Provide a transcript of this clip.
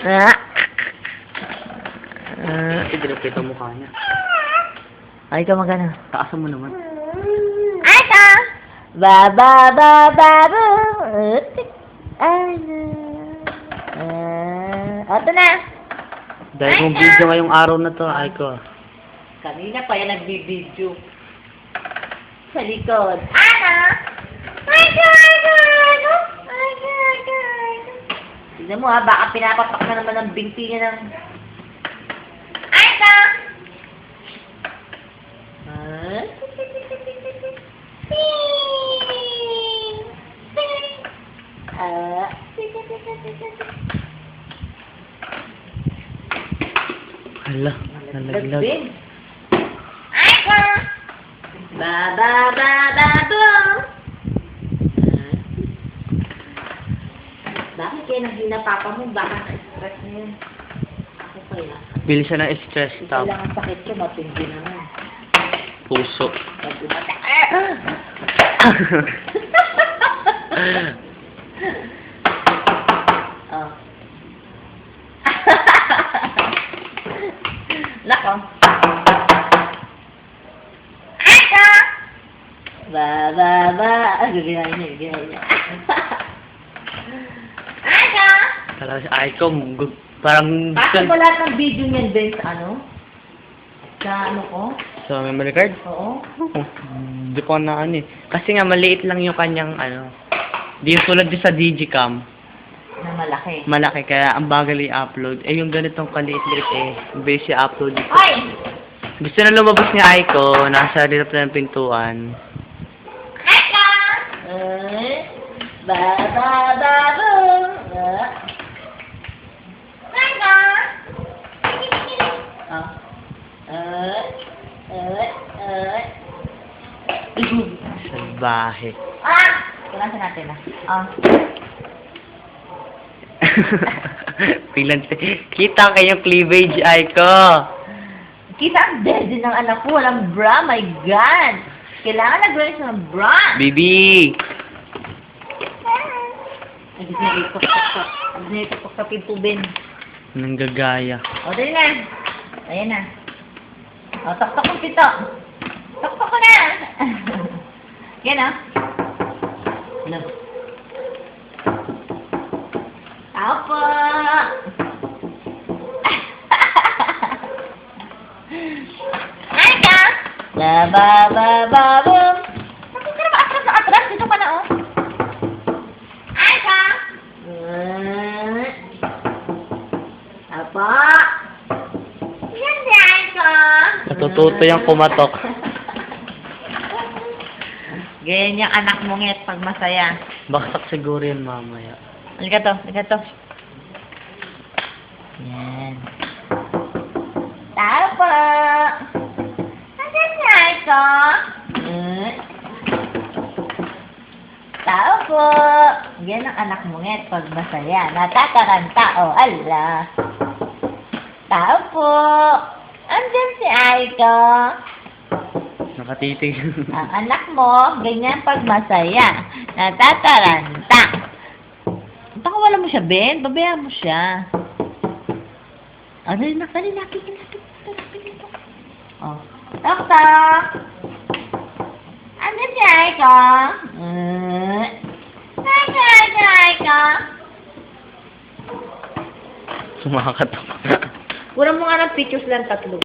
Ah. Kasi dinapit ang mukha niya. Ay, ikaw magana. Taasan mo naman. Aka! Ba ba ba ba ba. Ano? Ito na. Dahil kung video ngayong araw na to, ay ko. Kanina pa yan nagbibideo. Sa likod. Ano? Tignan mo ha, baka pinapapak na naman ang binti niya ng... Ano? Hala, nalaglag. Ako! Ba ba ba ba boom! Bakit kaya naghina papa mo? Baka na-stress na yun. Ako kaya. Bili siya ng stress tab. Kailangan sakit ko, matindi naman. Puso. Oh. Lako. Aka! Ba, ba, ba. Gagawin niya, gagawin niya. Aka! Talaga ay ko, parang... Bakit mo lahat ng video niyan, Ben, sa ano? Sa ano ko? Sa memory card? Oo. Hindi ko na ano eh. Kasi nga maliit lang yung kanyang ano. Di yung tulad din sa Digicam. Na malaki. Malaki kaya ang bagal i-upload. Eh yung ganitong kaliit-liit eh. Base i-upload dito. Hoy! Gusto na lumabas ni Aiko. Nasa dito na ng pintuan. Aka! Ba, ba, ba, boom! Aka! Oh. Salbahe. Ah! Kailangan natin na. Ah. Kita kayong cleavage, Aiko. Kita ang dede ng anak ko. Walang bra. My God! Kailangan nag-wear siya ng bra. Bibi! Ay, gusto niya itok-tok. Gusto niya itok-tok sa pinto, Ben. Nanggagaya. O, dali na. Ayan na. O, tok-tok ang pito. Tok-tok ko na. Yan ah. Ano? Tao po. Ay ka. Ba ba ba ba boom. Bakit ka naman atras na atras? Dito ka na oh. Ay ka. Apo. Yan si Ay ka. Natututo yung kumatok. Ganyan yung anak mo ngit pag masaya. Baksak siguro yun mamaya. Halika to, halika to. Yan. Tao po. Nasaan si Aiko? Tao po. Yan ang anak mo ngit pag masaya. Natataranta o ala. Tao po. Andyan si Aiko. Nakatitig. Ang anak mo, ganyan pag masaya. Natataranta. Wala mo siya, Ben. Babayaan mo siya. Oh, dali na. Lapit. Oh. Tok-tok. Ano si Aiko? Aiko. Sumakatok. Kulang mo nga ng pictures lang 3.